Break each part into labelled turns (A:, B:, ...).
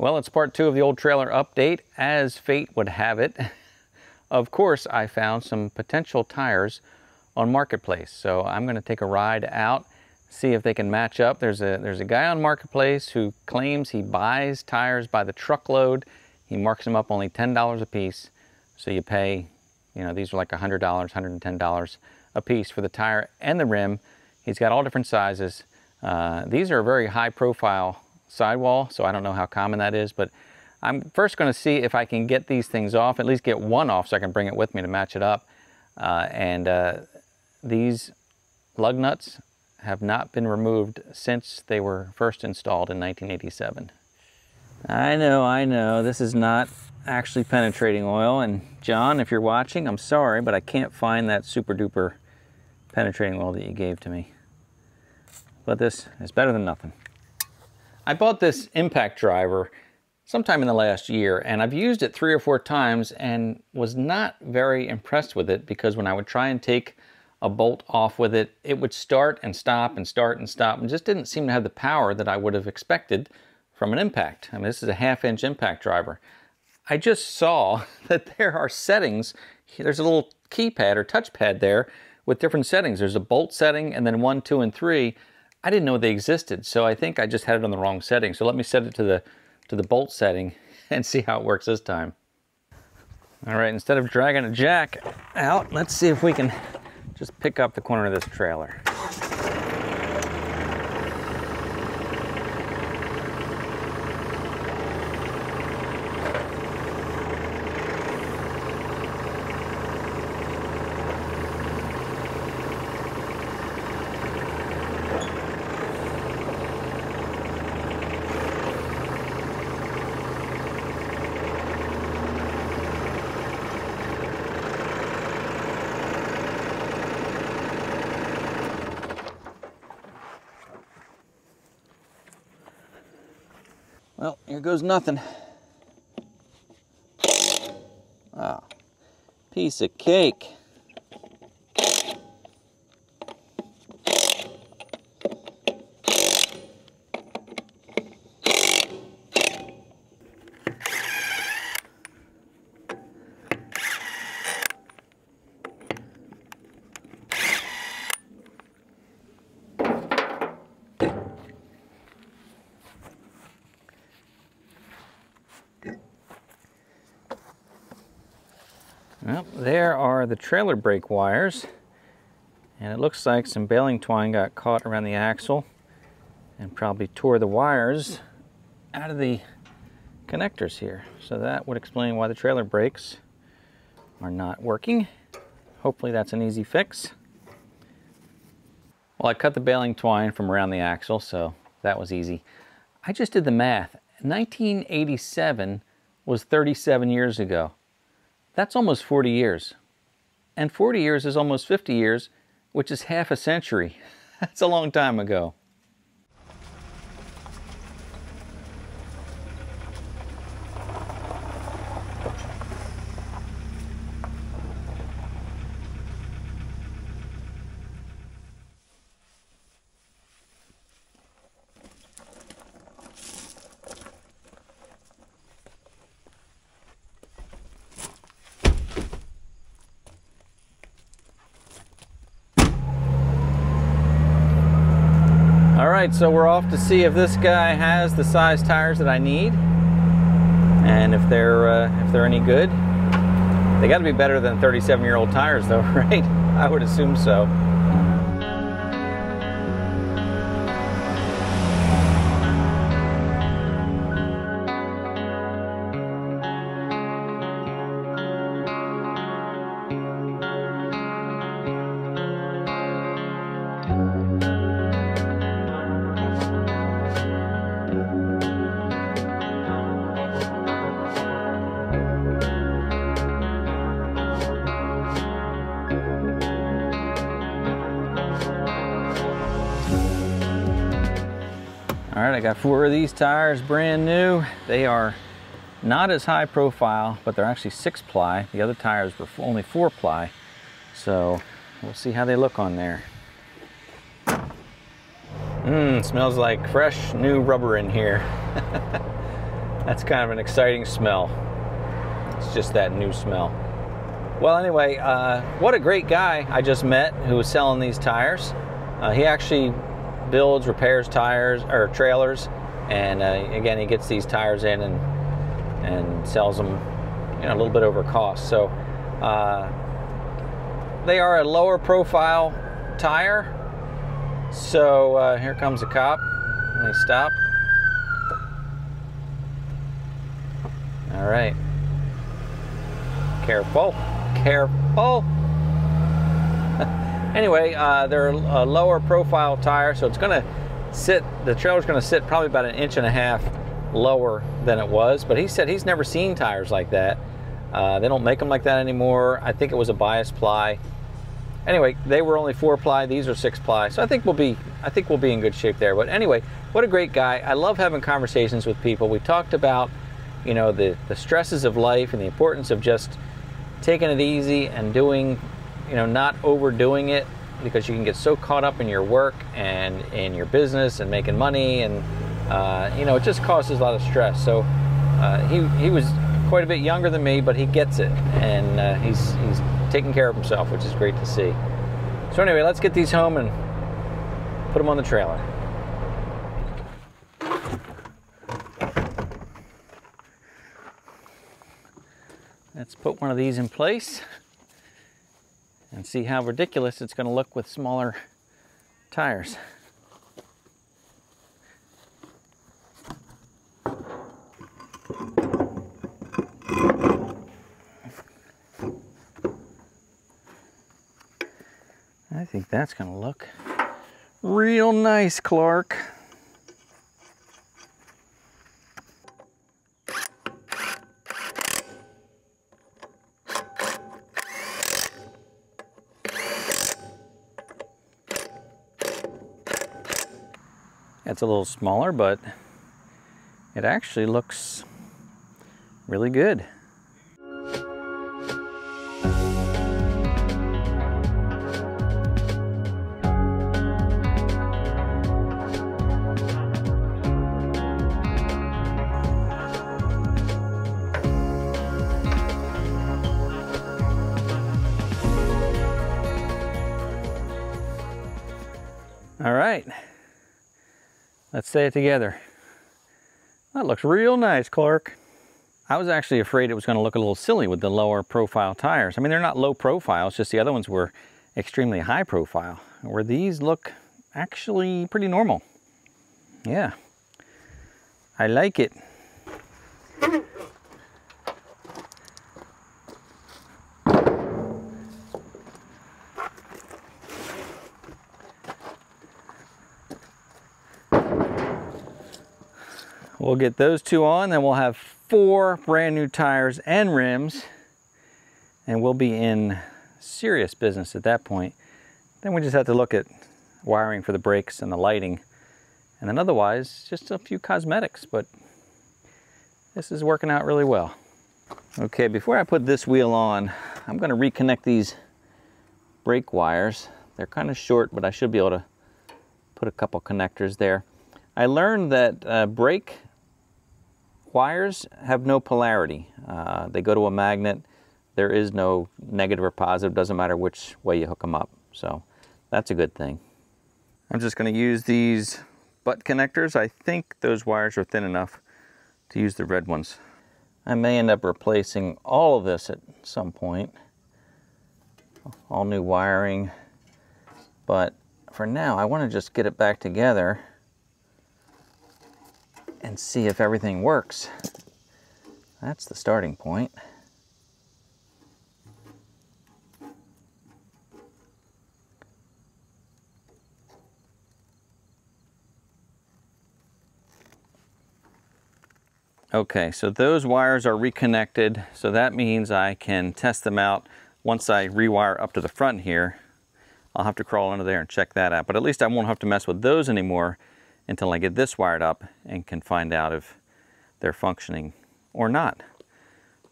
A: Well, it's part 2 of the old trailer update. As fate would have it, of course, I found some potential tires on Marketplace. So I'm going to take a ride out, see if they can match up. There's a guy on Marketplace who claims he buys tires by the truckload. He marks them up only $10 a piece. So you pay, you know, these are like $100, $110 a piece for the tire and the rim. He's got all different sizes. These are a very high profile sidewall, so I don't know how common that is, but I'm first going to see if I can get these things off, at least get one off so I can bring it with me to match it up. These lug nuts have not been removed since they were first installed in 1987. I know, this is not actually penetrating oil, and John, if you're watching, I'm sorry, but I can't find that super duper penetrating oil that you gave to me. But this is better than nothing. I bought this impact driver sometime in the last year, and I've used it 3 or 4 times and was not very impressed with it, because when I would try and take a bolt off with it, it would start and stop and start and stop, and just didn't seem to have the power that I would have expected from an impact. I mean, this is a 1/2-inch impact driver. I just saw that there are settings. There's a little keypad or touchpad there with different settings. There's a bolt setting and then 1, 2, and 3. I didn't know they existed, so I think I just had it on the wrong setting. So let me set it to the bolt setting and see how it works this time. All right, instead of dragging a jack out, let's see if we can just pick up the corner of this trailer. Well, here goes nothing. Wow, piece of cake. Well, there are the trailer brake wires, and it looks like some baling twine got caught around the axle and probably tore the wires out of the connectors here. So that would explain why the trailer brakes are not working. Hopefully that's an easy fix. Well, I cut the baling twine from around the axle, so that was easy. I just did the math. 1987 was 37 years ago. That's almost 40 years. And 40 years is almost 50 years, which is half a century. That's a long time ago. Alright, so we're off to see if this guy has the size tires that I need, and if they're any good. They got to be better than 37-year-old tires though, right? I would assume so. All right, I got 4 of these tires, brand new. They are not as high profile, but they're actually 6-ply. The other tires were only 4-ply. So we'll see how they look on there. Smells like fresh new rubber in here. That's kind of an exciting smell. It's just that new smell. Well, anyway, what a great guy I just met who was selling these tires. He actually builds, repairs tires or trailers, and again, he gets these tires in and sells them, you know, a little bit over cost. So they are a lower profile tire. So here comes a cop. Let me stop. All right. Careful. Careful. Anyway, they're a lower profile tire, so it's gonna sit, the trailer's gonna sit probably about 1.5 inches lower than it was, but he said he's never seen tires like that. They don't make them like that anymore. I think it was a bias ply. Anyway, they were only 4-ply, these are 6-ply, so I think we'll be in good shape there. But anyway, what a great guy. I love having conversations with people. We talked about, you know, the stresses of life and the importance of just taking it easy and doing, you know, not overdoing it, because you can get so caught up in your work and in your business and making money, and you know, it just causes a lot of stress. So he was quite a bit younger than me, but he gets it, and he's taking care of himself, which is great to see. So anyway, let's get these home and put them on the trailer. Let's put one of these in place and see how ridiculous it's going to look with smaller tires. I think that's going to look real nice, Clark. It's a little smaller, but it actually looks really good. All right. Let's say it together. That looks real nice, Clark. I was actually afraid it was going to look a little silly with the lower profile tires. I mean, they're not low profile, it's just the other ones were extremely high profile, where these look actually pretty normal. Yeah, I like it. We'll get those two on, then we'll have 4 brand new tires and rims, and we'll be in serious business at that point. Then we just have to look at wiring for the brakes and the lighting, and then otherwise just a few cosmetics, but this is working out really well. Okay, before I put this wheel on, I'm going to reconnect these brake wires. They're kind of short, but I should be able to put a couple connectors there. I learned that brake wires have no polarity. They go to a magnet. There is no negative or positive. Doesn't matter which way you hook them up. So that's a good thing. I'm just going to use these butt connectors. I think those wires are thin enough to use the red ones. I may end up replacing all of this at some point. All new wiring. But for now, I want to just get it back together and see if everything works. That's the starting point. Okay, so those wires are reconnected, so that means I can test them out. Once I rewire up to the front here, I'll have to crawl under there and check that out, but at least I won't have to mess with those anymore until I get this wired up and can find out if they're functioning or not.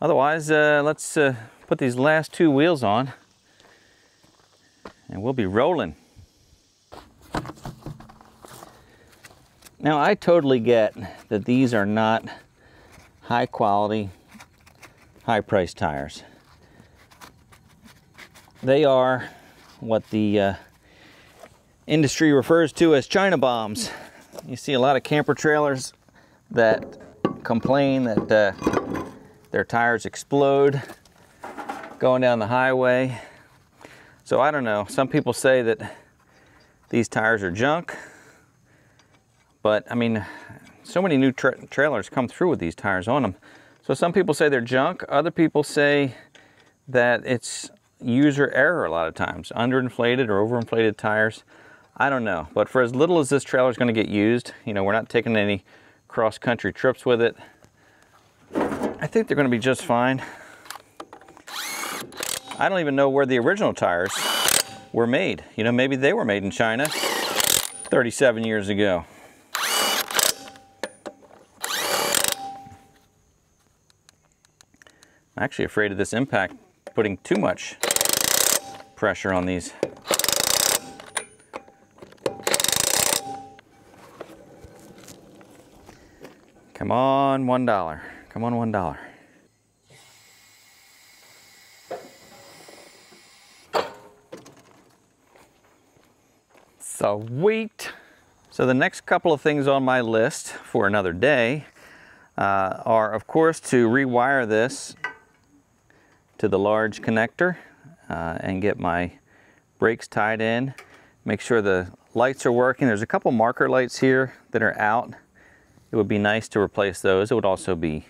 A: Otherwise, let's put these last 2 wheels on and we'll be rolling. Now, I totally get that these are not high quality, high price tires. They are what the industry refers to as China bombs. You see a lot of camper trailers that complain that their tires explode going down the highway. So I don't know, some people say that these tires are junk, but I mean, so many new trailers come through with these tires on them. So some people say they're junk, other people say that it's user error a lot of times, underinflated or overinflated tires. I don't know, but for as little as this trailer is going to get used, you know, we're not taking any cross-country trips with it, I think they're going to be just fine. I don't even know where the original tires were made. You know, maybe they were made in China 37 years ago. I'm actually afraid of this impact putting too much pressure on these. Come on, $1. Come on, $1. Sweet. So the next couple of things on my list for another day are, of course, to rewire this to the large connector and get my brakes tied in. Make sure the lights are working. There's a couple marker lights here that are out. It would be nice to replace those. It would also be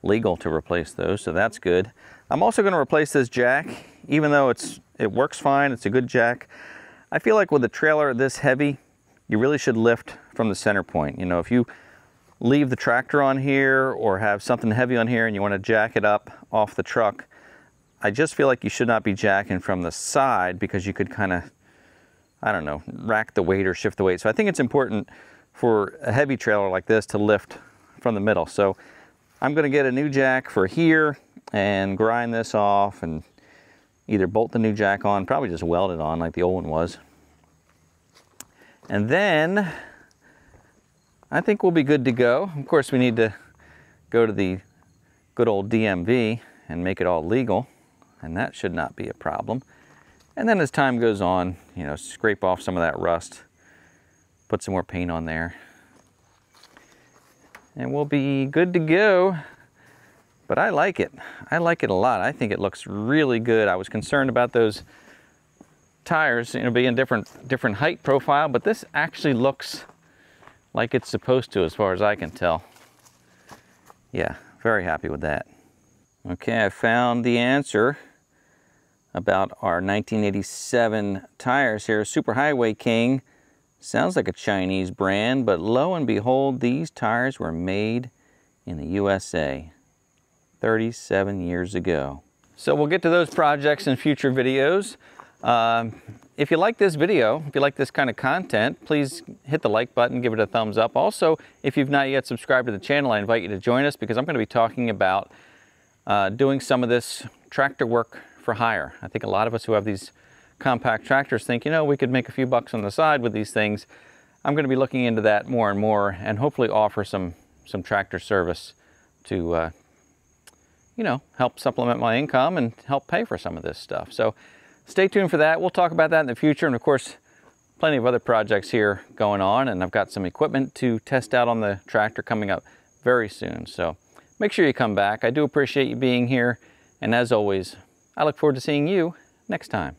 A: legal to replace those, so that's good. I'm also going to replace this jack, even though it works fine. It's a good jack. I feel like with a trailer this heavy, you really should lift from the center point. You know, if you leave the tractor on here or have something heavy on here and you want to jack it up off the truck, I just feel like you should not be jacking from the side, because you could kind of, I don't know, rack the weight or shift the weight. So I think it's important for a heavy trailer like this to lift from the middle. So I'm going to get a new jack for here and grind this off and either bolt the new jack on, probably just weld it on like the old one was. And then I think we'll be good to go. Of course, we need to go to the good old DMV and make it all legal, and that should not be a problem. And then as time goes on, you know, scrape off some of that rust, put some more paint on there, and we'll be good to go. But I like it. I like it a lot. I think it looks really good. I was concerned about those tires, you know, being different height profile, but this actually looks like it's supposed to, as far as I can tell. Yeah, very happy with that. Okay, I found the answer about our 1987 tires here. Superhighway King. Sounds like a Chinese brand, but lo and behold, these tires were made in the USA 37 years ago. So we'll get to those projects in future videos. If you like this video, if you like this kind of content, please hit the like button, give it a thumbs up. Also, if you've not yet subscribed to the channel, I invite you to join us, because I'm going to be talking about doing some of this tractor work for hire. I think a lot of us who have these compact tractors think, you know, we could make a few bucks on the side with these things. I'm going to be looking into that more and more, and hopefully offer some tractor service to you know, help supplement my income and help pay for some of this stuff. So stay tuned for that. We'll talk about that in the future, and of course plenty of other projects here going on, and I've got some equipment to test out on the tractor coming up very soon. So make sure you come back. I do appreciate you being here, and as always, I look forward to seeing you next time.